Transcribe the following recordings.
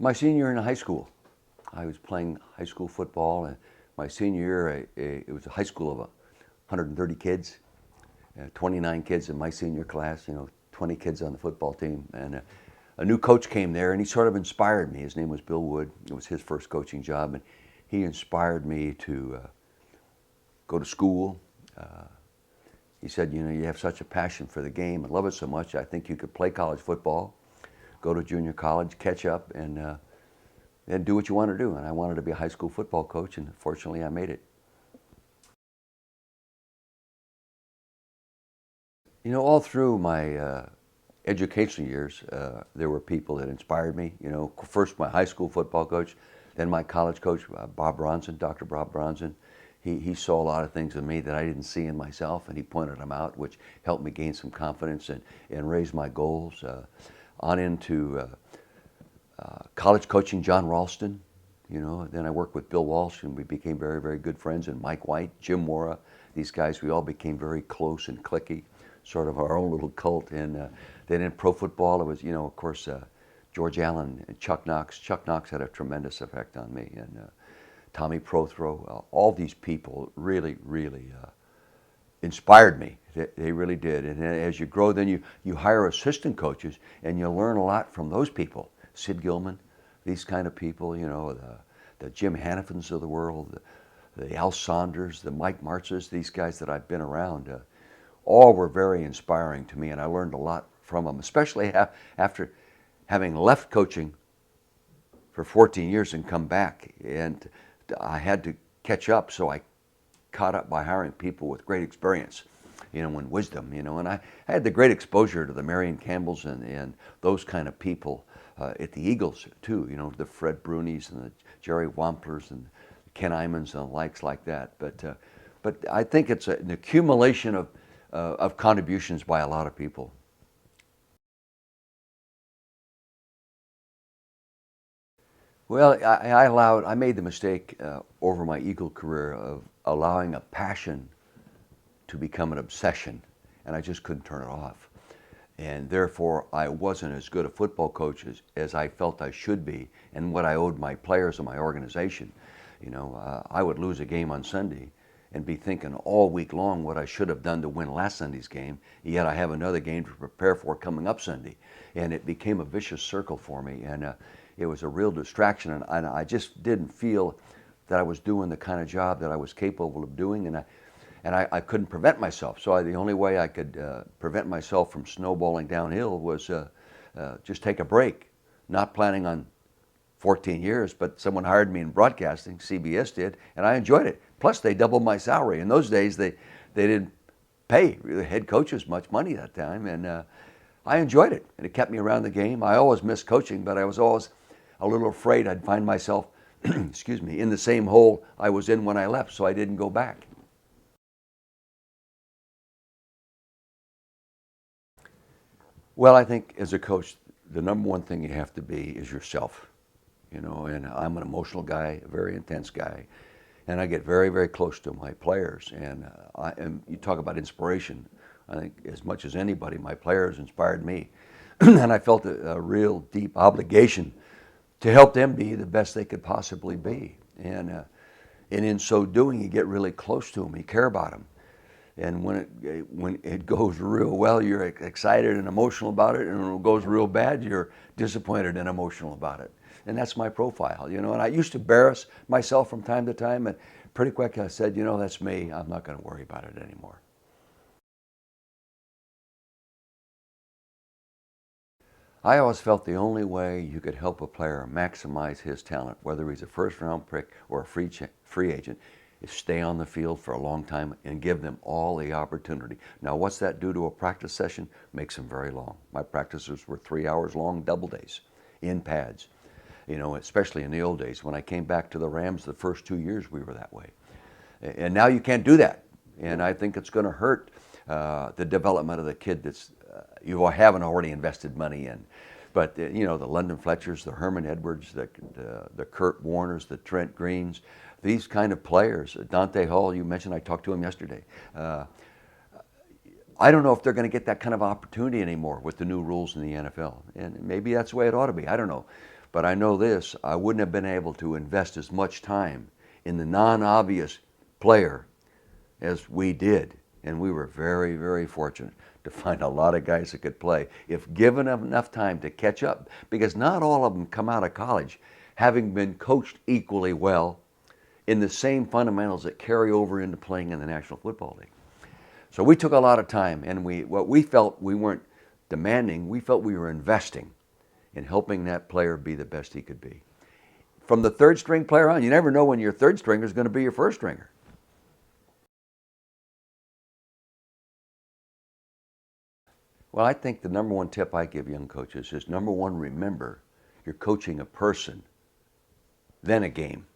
My senior year in high school, I was playing high school football, and my senior year, it was a high school of 130 kids, 29 kids in my senior class, 20 kids on the football team, and a new coach came there, and he sort of inspired me. His name was Bill Wood. It was his first coaching job, and he inspired me to go to school. He said, you have such a passion for the game and love it so much, I think you could play college football, go to junior college, catch up, and do what you want to do. And I wanted to be a high school football coach, and fortunately I made it. All through my educational years, there were people that inspired me. First my high school football coach, then my college coach, Bob Bronson, Dr. Bob Bronson. He saw a lot of things in me that I didn't see in myself, and he pointed them out, which helped me gain some confidence and raise my goals. On into college coaching, John Ralston. Then I worked with Bill Walsh, and we became very, very good friends, and Mike White, Jim Mora. These guys, we all became very close and cliquey, sort of our own little cult. And then in pro football, it was, of course, George Allen and Chuck Knox. Chuck Knox had a tremendous effect on me, and Tommy Prothro. All these people really, really inspired me. They really did. And as you grow, then you hire assistant coaches, and you learn a lot from those people. Sid Gilman, these kind of people, the Jim Hannafins of the world, the Al Saunders, the Mike Martzes, these guys that I've been around, all were very inspiring to me, and I learned a lot from them, especially after having left coaching for 14 years and come back. And I had to catch up, so I caught up by hiring people with great experience, and wisdom, and I had the great exposure to the Marion Campbells and those kind of people at the Eagles too, the Fred Brunis and the Jerry Wamplers and Ken Imans and the likes like that. But I think it's an accumulation of contributions by a lot of people. Well, I made the mistake over my Eagle career of allowing a passion to become an obsession, and I just couldn't turn it off. And therefore, I wasn't as good a football coach as I felt I should be, and what I owed my players and my organization. I would lose a game on Sunday and be thinking all week long what I should have done to win last Sunday's game, yet I have another game to prepare for coming up Sunday. And it became a vicious circle for me, and it was a real distraction, and I just didn't feel that I was doing the kind of job that I was capable of doing, and I couldn't prevent myself. So the only way I could prevent myself from snowballing downhill was just take a break. Not planning on 14 years, but someone hired me in broadcasting, CBS did, and I enjoyed it. Plus, they doubled my salary. In those days, they didn't pay the head coaches much money that time, and I enjoyed it, and it kept me around the game. I always missed coaching, but I was always a little afraid I'd find myself, excuse me, in the same hole I was in when I left, so I didn't go back. Well, I think as a coach, the number one thing you have to be is yourself. And I'm an emotional guy, a very intense guy, and I get very, very close to my players. And you talk about inspiration. I think as much as anybody, my players inspired me, and I felt a real deep obligation to help them be the best they could possibly be. And in so doing, you get really close to them. You care about them. And when it goes real well, you're excited and emotional about it, and when it goes real bad, you're disappointed and emotional about it. And that's my profile, and I used to embarrass myself from time to time, and pretty quick I said, that's me. I'm not going to worry about it anymore. I always felt the only way you could help a player maximize his talent, whether he's a first-round pick or a free agent, is stay on the field for a long time and give them all the opportunity. Now, what's that do to a practice session? Makes them very long. My practices were 3 hours long, double days, in pads. Especially in the old days. When I came back to the Rams, the first 2 years we were that way. And now you can't do that. And I think it's going to hurt the development of the kid that's you haven't already invested money in. But the London Fletchers, the Herman Edwards, the Kurt Warners, the Trent Greens, these kind of players. Dante Hall, you mentioned, I talked to him yesterday. I don't know if they're going to get that kind of opportunity anymore with the new rules in the NFL. And maybe that's the way it ought to be. I don't know. But I know this, I wouldn't have been able to invest as much time in the non-obvious player as we did. And we were very, very fortunate to find a lot of guys that could play if given enough time to catch up, because not all of them come out of college having been coached equally well in the same fundamentals that carry over into playing in the National Football League. So we took a lot of time, and what we felt we weren't demanding, we felt we were investing in helping that player be the best he could be. From the third string player on, you never know when your third stringer is going to be your first stringer. Well, I think the number one tip I give young coaches is, number one, remember you're coaching a person, then a game.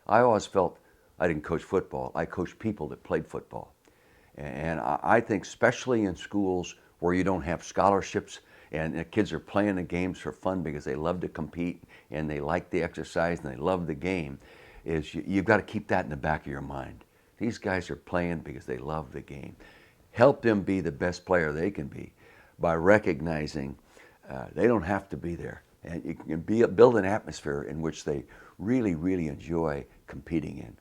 I always felt I didn't coach football. I coached people that played football. And I think especially in schools where you don't have scholarships and the kids are playing the games for fun because they love to compete and they like the exercise and they love the game, is you've got to keep that in the back of your mind. These guys are playing because they love the game. Help them be the best player they can be by recognizing they don't have to be there. And you can build an atmosphere in which they really, really enjoy competing in.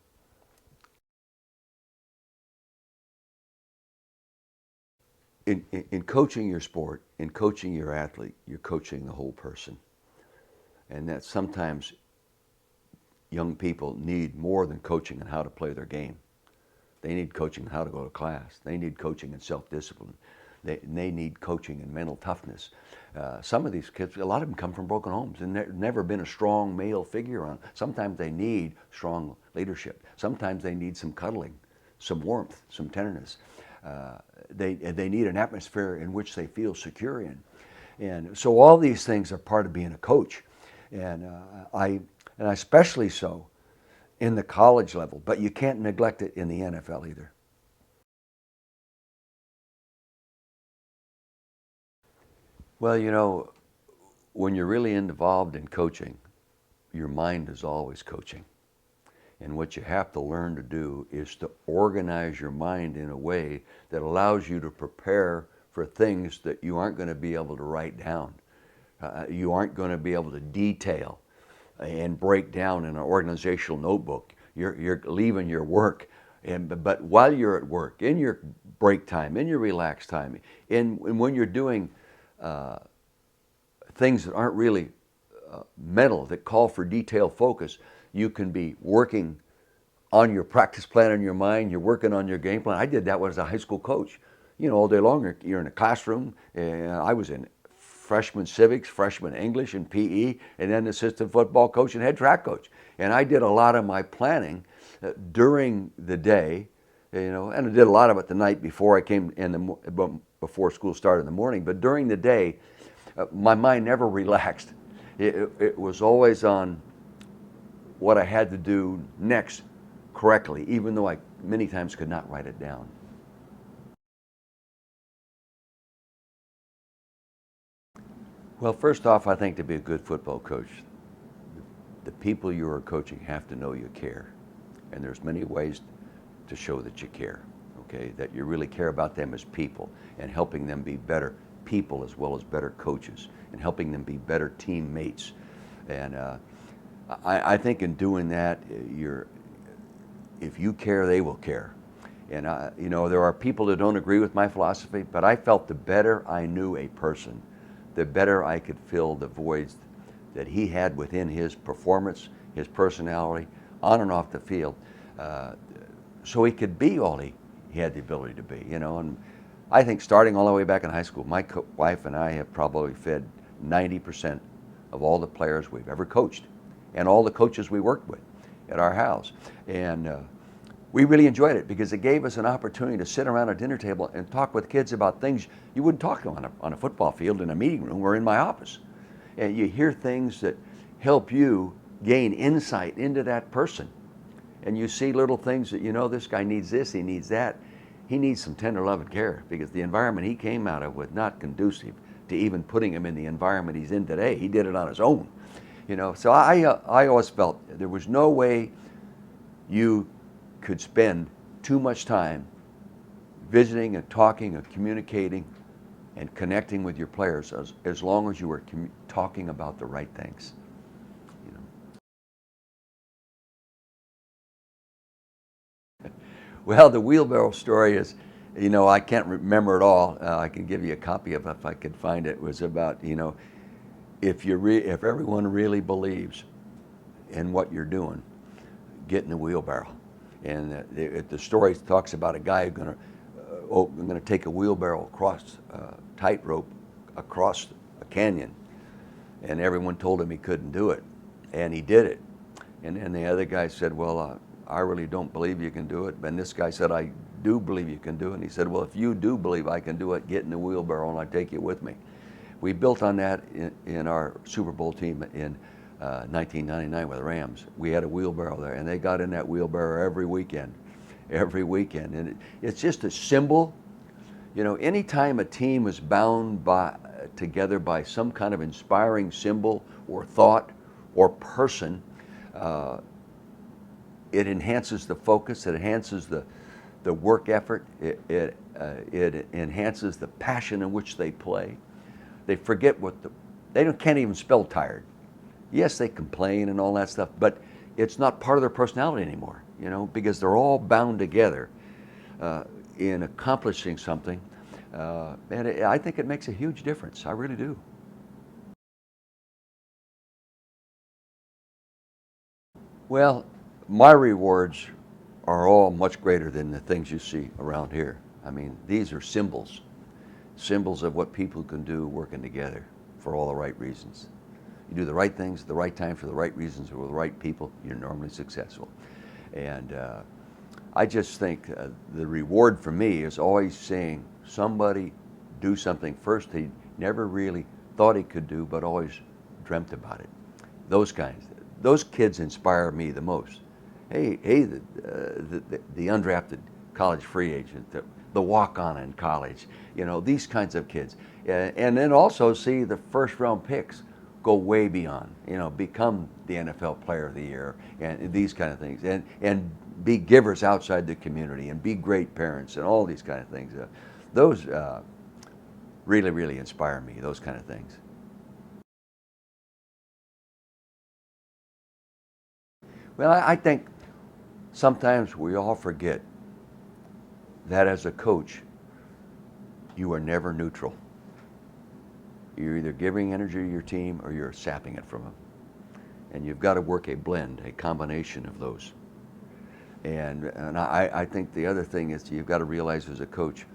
In coaching your sport, in coaching your athlete, you're coaching the whole person. And that sometimes young people need more than coaching on how to play their game. They need coaching on how to go to class. They need coaching in self-discipline. They need coaching in mental toughness. Some of these kids, a lot of them come from broken homes and never been a strong male figure around. Sometimes they need strong leadership. Sometimes they need some cuddling, some warmth, some tenderness. They need an atmosphere in which they feel secure in. And so all these things are part of being a coach. And especially so in the college level, but you can't neglect it in the NFL either. Well, you know, when you're really involved in coaching, your mind is always coaching. And what you have to learn to do is to organize your mind in a way that allows you to prepare for things that you aren't going to be able to write down. You aren't going to be able to detail and break down in an organizational notebook. You're leaving your work, but while you're at work, in your break time, in your relaxed time, and when you're doing things that aren't really mental, that call for detailed focus, you can be working on your practice plan in your mind, you're working on your game plan. I did that when I was a high school coach. You know, all day long, you're in a classroom, and I was in freshman civics, freshman English and PE, and then assistant football coach and head track coach. And I did a lot of my planning during the day, you know, and I did a lot of it the night before I came in, before school started in the morning. But during the day, my mind never relaxed. It was always on what I had to do next correctly, even though I many times could not write it down. Well, first off, I think to be a good football coach, the people you are coaching have to know you care. And there's many ways to show that you care, okay? That you really care about them as people and helping them be better people as well as better coaches and helping them be better teammates. And I think in doing that, if you care, they will care. And you know, there are people that don't agree with my philosophy, but I felt the better I knew a person, the better I could fill the voids that he had within his performance, his personality, on and off the field, so he could be all he had the ability to be, you know. And I think starting all the way back in high school, my wife and I have probably fed 90% of all the players we've ever coached and all the coaches we worked with at our house. And we really enjoyed it because it gave us an opportunity to sit around a dinner table and talk with kids about things you wouldn't talk to on a football field, in a meeting room, or in my office. And you hear things that help you gain insight into that person. And you see little things that, you know, this guy needs this, he needs that. He needs some tender love and care because the environment he came out of was not conducive to even putting him in the environment he's in today. He did it on his own. You know, so I always felt there was no way you could spend too much time visiting and talking and communicating and connecting with your players as long as you were talking about the right things. Well, the wheelbarrow story is, I can't remember it all. I can give you a copy of it if I could find it. It was about, if everyone really believes in what you're doing, get in the wheelbarrow. And the story talks about a guy who's going to take a wheelbarrow across tightrope across a canyon, and everyone told him he couldn't do it, and he did it. And then the other guy said, well, I really don't believe you can do it. And this guy said, I do believe you can do it. And he said, well, if you do believe I can do it, get in the wheelbarrow and I'll take you with me. We built on that in our Super Bowl team in 1999 with the Rams. We had a wheelbarrow there, and they got in that wheelbarrow every weekend. And it's just a symbol. Anytime a team is bound together by some kind of inspiring symbol or thought or person, it enhances the focus, it enhances the work effort, it enhances the passion in which they play. They forget can't even spell tired. Yes, they complain and all that stuff, but it's not part of their personality anymore, because they're all bound together in accomplishing something. And I think it makes a huge difference. I really do. Well, my rewards are all much greater than the things you see around here. I mean, these are symbols of what people can do working together for all the right reasons. You do the right things at the right time for the right reasons or with the right people, you're normally successful. And I just think the reward for me is always seeing somebody do something first he never really thought he could do, but always dreamt about it. Those kids inspire me the most. Hey, the undrafted college free agent, the walk-on in college, these kinds of kids. And then also see the first round picks go way beyond, become the NFL player of the year and these kind of things. And be givers outside the community and be great parents and all these kind of things. Those really, really inspire me, those kind of things. Well, I think sometimes we all forget that as a coach, you are never neutral. You're either giving energy to your team or you're sapping it from them. And you've got to work a blend, a combination of those. And I think the other thing is you've got to realize as a coach,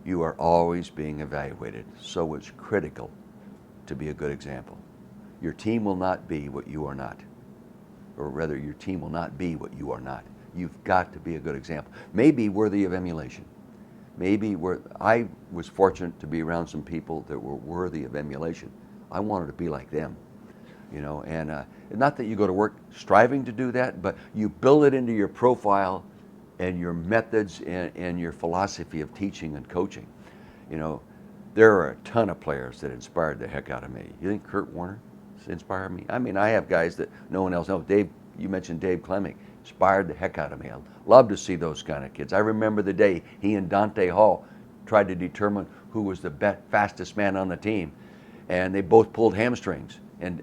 you are always being evaluated. So it's critical to be a good example. Your team will not be what you are not. Or rather, your team will not be what you are not. You've got to be a good example. Maybe worthy of emulation. I was fortunate to be around some people that were worthy of emulation. I wanted to be like them, and not that you go to work striving to do that, but you build it into your profile and your methods and your philosophy of teaching and coaching. There are a ton of players that inspired the heck out of me. You think Kurt Warner inspired me? I mean, I have guys that no one else knows. Dave, you mentioned Dave Clemick, inspired the heck out of me. I love to see those kind of kids. I remember the day he and Dante Hall tried to determine who was the fastest man on the team, and they both pulled hamstrings. And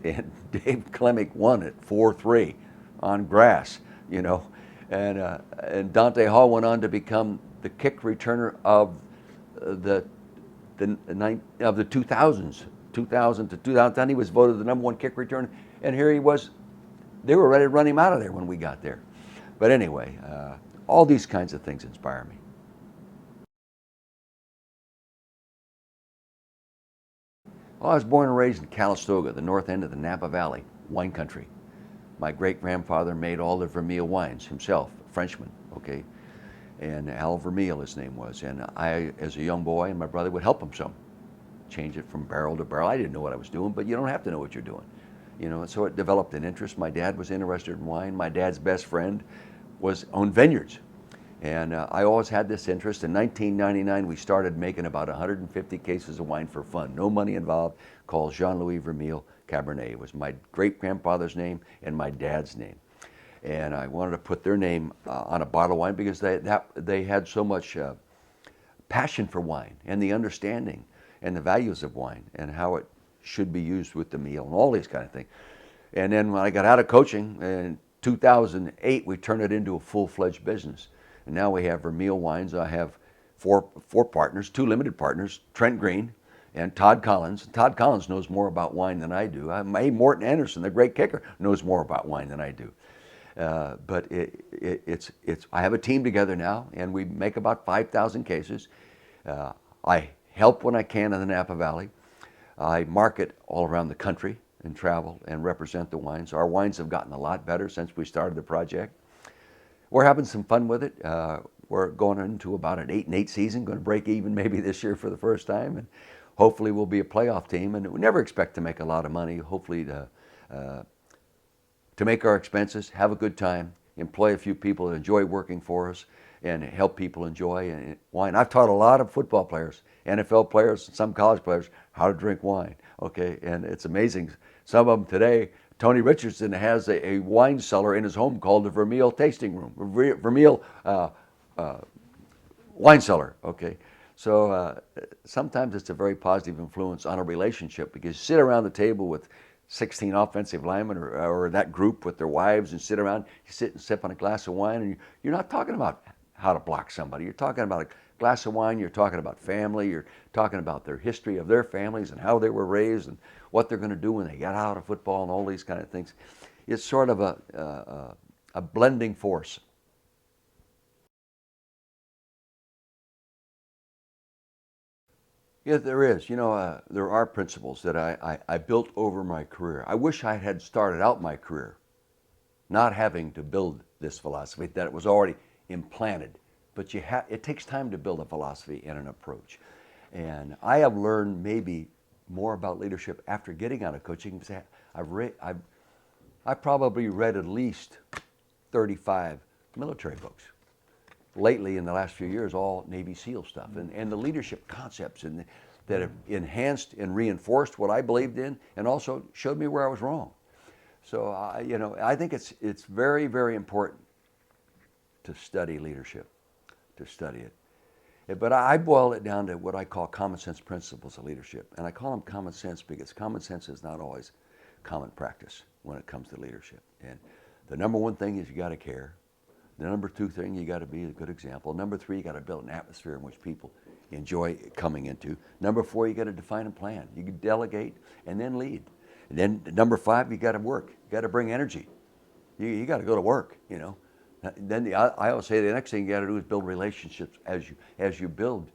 Dave Clemick won it 4-3 on grass, and Dante Hall went on to become the kick returner of the 2000s. 2000 to 2010, he was voted the #1 kick returner, and here he was. They were ready to run him out of there when we got there. But anyway, all these kinds of things inspire me. Well, I was born and raised in Calistoga, the north end of the Napa Valley, wine country. My great-grandfather made all the Vermeil wines himself, a Frenchman, okay? And Al Vermeil, his name was. And I, as a young boy, and my brother would help him some. Change it from barrel to barrel. I didn't know what I was doing, but you don't have to know what you're doing. So it developed an interest. My dad was interested in wine. My dad's best friend owned vineyards. And I always had this interest. In 1999, we started making about 150 cases of wine for fun. No money involved, called Jean-Louis Vermeil Cabernet. It was my great-grandfather's name and my dad's name. And I wanted to put their name on a bottle of wine because they had so much passion for wine and the understanding and the values of wine and how it should be used with the meal and all these kind of things. And then when I got out of coaching in 2008, we turned it into a full-fledged business. And now we have Vermeil wines. I have four partners, two limited partners, Trent Green and Todd Collins. Todd Collins knows more about wine than I do. Morton Anderson, the great kicker, knows more about wine than I do. But I have a team together now, and we make about 5,000 cases. I help when I can in the Napa Valley. I market all around the country and travel and represent the wines. Our wines have gotten a lot better since we started the project. We're having some fun with it. We're going into about an 8-8 season, going to break even maybe this year for the first time, and hopefully we'll be a playoff team. And we never expect to make a lot of money, hopefully to make our expenses, have a good time, employ a few people that enjoy working for us, and help people enjoy wine. I've taught a lot of football players, NFL players, and some college players how to drink wine, okay? And it's amazing. Some of them today, Tony Richardson has a wine cellar in his home called the Vermeil Tasting Room, Vermeil Wine Cellar, okay? So sometimes it's a very positive influence on a relationship, because you sit around the table with 16 offensive linemen or that group with their wives and sit around, you sit and sip on a glass of wine, and you're not talking about how to block somebody. You're talking about a glass of wine, you're talking about family, you're talking about their history of their families and how they were raised and what they're going to do when they get out of football and all these kind of things. It's sort of a blending force. Yeah, there is. There are principles that I built over my career. I wish I had started out my career not having to build this philosophy, that it was already implanted. But it takes time to build a philosophy and an approach. And I have learned maybe more about leadership after getting out of coaching, because I've probably read at least 35 military books. Lately, in the last few years, all Navy SEAL stuff, and the leadership concepts that have enhanced and reinforced what I believed in, and also showed me where I was wrong. So I think it's very, very important to study leadership, to study it. But I boil it down to what I call common sense principles of leadership, and I call them common sense because common sense is not always common practice when it comes to leadership. And the number one thing is you got to care. The number two thing, you got to be a good example. Number three, you got to build an atmosphere in which people enjoy coming into. Number four, you got to define a plan. You can delegate and then lead. And then number five, you got to work. You got to bring energy. You got to go to work. Then I always say the next thing you got to do is build relationships as you build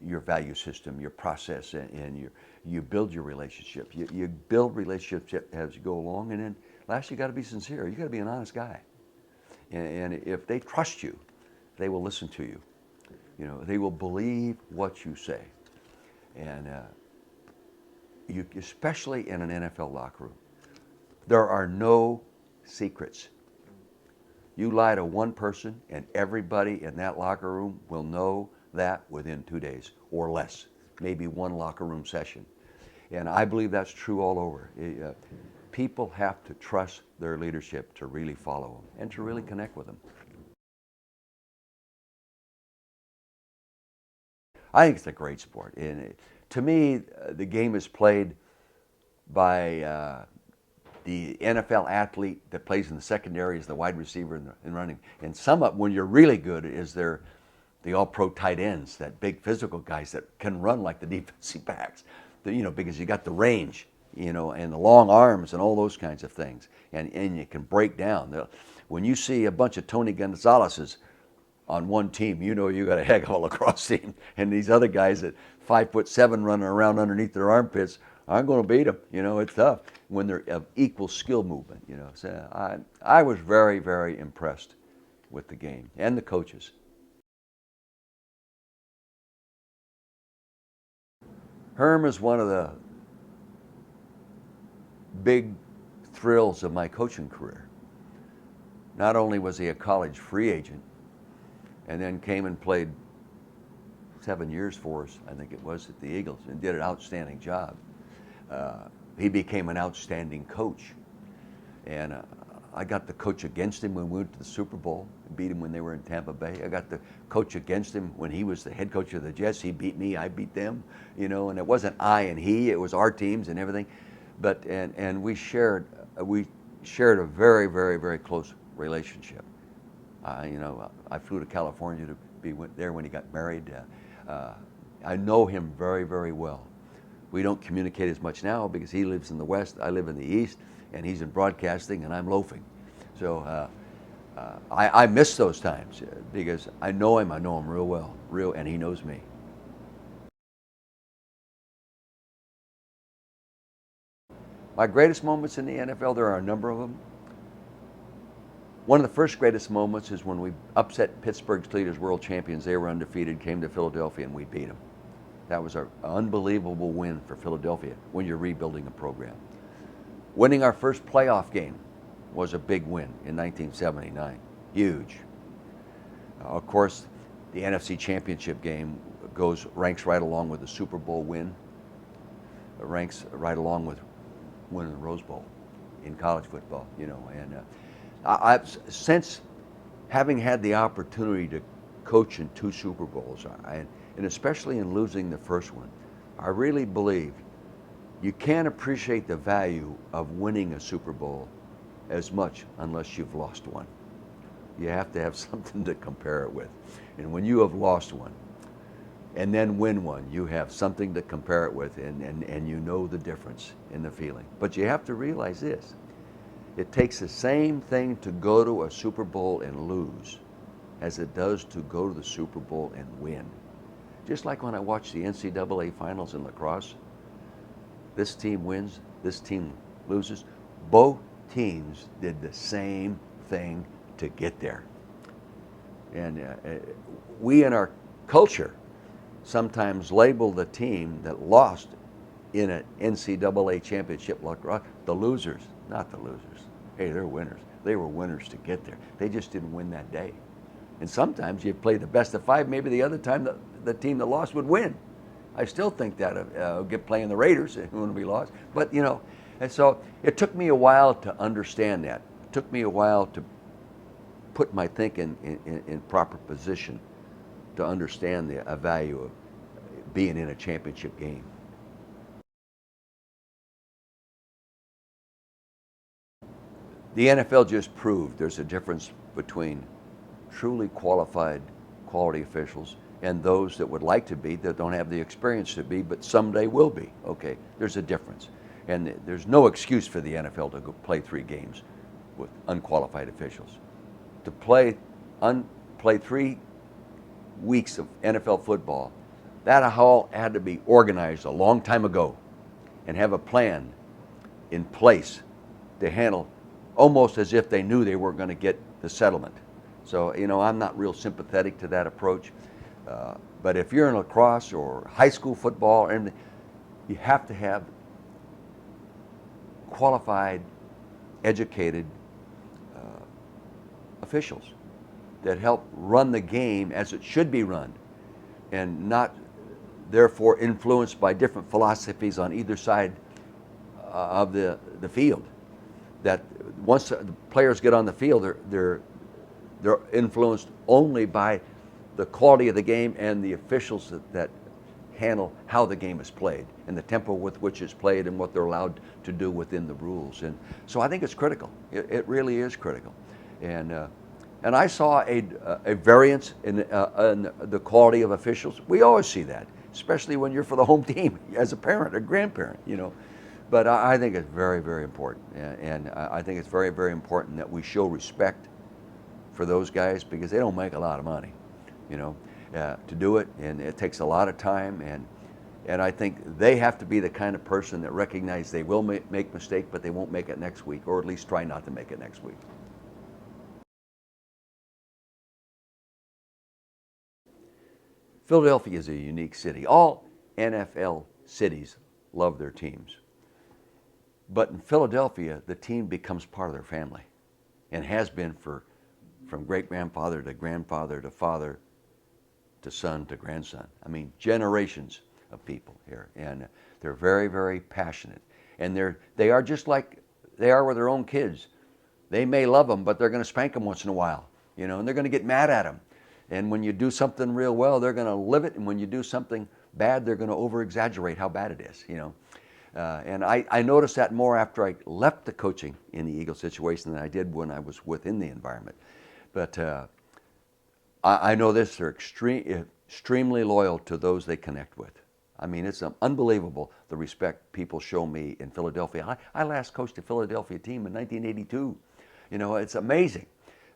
your value system, your process, and you build your relationship. You build relationships as you go along, and then last, you got to be sincere. You got to be an honest guy. And if they trust you, they will listen to you. They will believe what you say. And especially in an NFL locker room, there are no secrets. You lie to one person, and everybody in that locker room will know that within 2 days or less, maybe one locker room session. And I believe that's true all over. People have to trust their leadership to really follow them and to really connect with them. I think it's a great sport. And to me, the game is played by the NFL athlete that plays in the secondary as the wide receiver in running. And when you're really good, is the all-pro tight ends, that big physical guys that can run like the defensive backs, because you got the range. And the long arms and all those kinds of things. And you can break down. When you see a bunch of Tony Gonzalez's on one team, you got a heck of a lacrosse team. And these other guys at 5'7" running around underneath their armpits aren't going to beat them. It's tough when they're of equal skill movement. So I was very, very impressed with the game and the coaches. Herm is one of the big thrills of my coaching career. Not only was he a college free agent and then came and played 7 years for us, I think it was, at the Eagles, and did an outstanding job. He became an outstanding coach. And I got to coach against him when we went to the Super Bowl, beat him when they were in Tampa Bay. I got to coach against him when he was the head coach of the Jets. He beat me, I beat them, and it wasn't I and he, it was our teams and everything. But and we shared a very, very, very close relationship. I flew to California to be there when he got married. I know him very, very well. We don't communicate as much now because he lives in the West, I live in the East, and he's in broadcasting, and I'm loafing. So I miss those times because I know him real well, and he knows me. My greatest moments in the NFL, there are a number of them. One of the first greatest moments is when we upset Pittsburgh's Steelers, world champions. They were undefeated, came to Philadelphia, and we beat them. That was an unbelievable win for Philadelphia when you're rebuilding a program. Winning our first playoff game was a big win in 1979. Huge. Of course, the NFC Championship game ranks right along with the Super Bowl win. It ranks right along with winning the Rose Bowl in college football, And I've since having had the opportunity to coach in 2 Super Bowls, and especially in losing the first one, I really believe you can't appreciate the value of winning a Super Bowl as much unless you've lost one. You have to have something to compare it with. And when you have lost one and then win one, you have something to compare it with, and you know the difference in the feeling. But you have to realize this. It takes the same thing to go to a Super Bowl and lose as it does to go to the Super Bowl and win. Just like when I watch the NCAA finals in lacrosse, this team wins, this team loses. Both teams did the same thing to get there. And we in our culture sometimes label the team that lost in an NCAA championship lacrosse the losers. Not the losers. Hey, they're winners. They were winners to get there. They just didn't win that day. And sometimes you play the best of 5. Maybe the other time the team that lost would win. I still think that get playing the Raiders when we lost. But and so it took me a while to understand that. It took me a while to put my thinking in proper position to understand the value of being in a championship game. The NFL just proved there's a difference between truly qualified quality officials and those that would like to be, that don't have the experience to be, but someday will be. Okay, there's a difference. And there's no excuse for the NFL to go play 3 games with unqualified officials. To play 3 weeks of NFL football, that all had to be organized a long time ago and have a plan in place to handle almost as if they knew they were going to get the settlement. So, I'm not real sympathetic to that approach. But if you're in lacrosse or high school football, and you have to have qualified, educated officials that help run the game as it should be run, and not therefore influenced by different philosophies on either side of the field. That once the players get on the field, they're influenced only by the quality of the game and the officials that handle how the game is played and the tempo with which it's played and what they're allowed to do within the rules. And so I think it's critical. It really is critical. And I saw a variance in the quality of officials. We always see that, especially when you're for the home team as a parent or grandparent, But I think it's very, very important. And I think it's very, very important that we show respect for those guys because they don't make a lot of money, to do it. And it takes a lot of time. And I think they have to be the kind of person that recognize they will make mistakes, but they won't make it next week, or at least try not to make it next week. Philadelphia is a unique city. All NFL cities love their teams. But in Philadelphia, the team becomes part of their family and has been from great-grandfather to grandfather to father to son to grandson. I mean, generations of people here. And they're very, very passionate. And they are just like they are with their own kids. They may love them, but they're going to spank them once in a while, and they're going to get mad at them. And when you do something real well, they're going to live it. And when you do something bad, they're going to over-exaggerate how bad it is, And I noticed that more after I left the coaching in the Eagle situation than I did when I was within the environment. But I know this, they're extremely loyal to those they connect with. I mean, it's unbelievable the respect people show me in Philadelphia. I last coached a Philadelphia team in 1982. You know, it's amazing.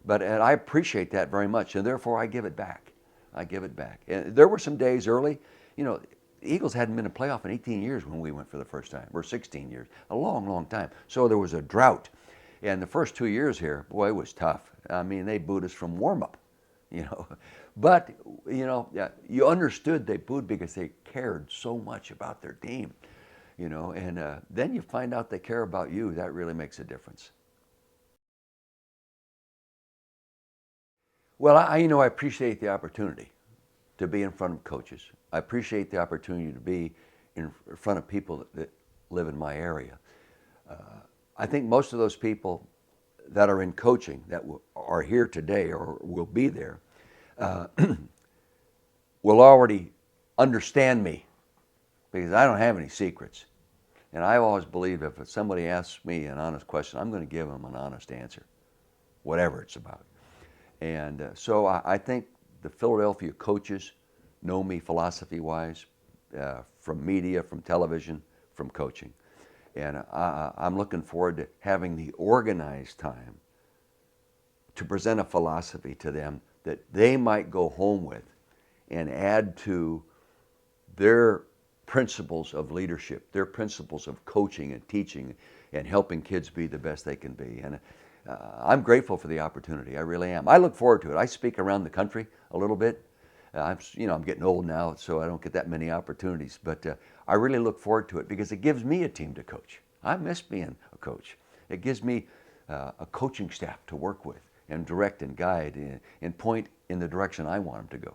And I appreciate that very much, and therefore I give it back. I give it back. And there were some days early, you know, the Eagles hadn't been in a playoff in 18 years when we went for the first time, or 16 years, a long, long time. So there was a drought. And the first 2 years here, boy, it was tough. I mean, they booed us from warm-up, you know. But, you know, you understood they booed because they cared so much about their team, you know. And then you find out they care about you. That really makes a difference. Well, you know, I appreciate the opportunity to be in front of coaches. I appreciate the opportunity to be in front of people that live in my area. Uh, I think most of those people that are in coaching that are here today or will be there uh, will already understand me because I don't have any secrets. And I always believe if somebody asks me an honest question, I'm going to give them an honest answer, whatever it's about. And so I think the Philadelphia coaches know me philosophy-wise from media, from television, from coaching. And I'm looking forward to having the organized time to present a philosophy to them that they might go home with and add to their principles of leadership, their principles of coaching and teaching and helping kids be the best they can be. And I'm grateful for the opportunity. I really am. I look forward to it. I speak around the country a little bit. I'm getting old now, so I don't get that many opportunities. But I really look forward to it because it gives me a team to coach. I miss being a coach. It gives me a coaching staff to work with and direct and guide and point in the direction I want them to go.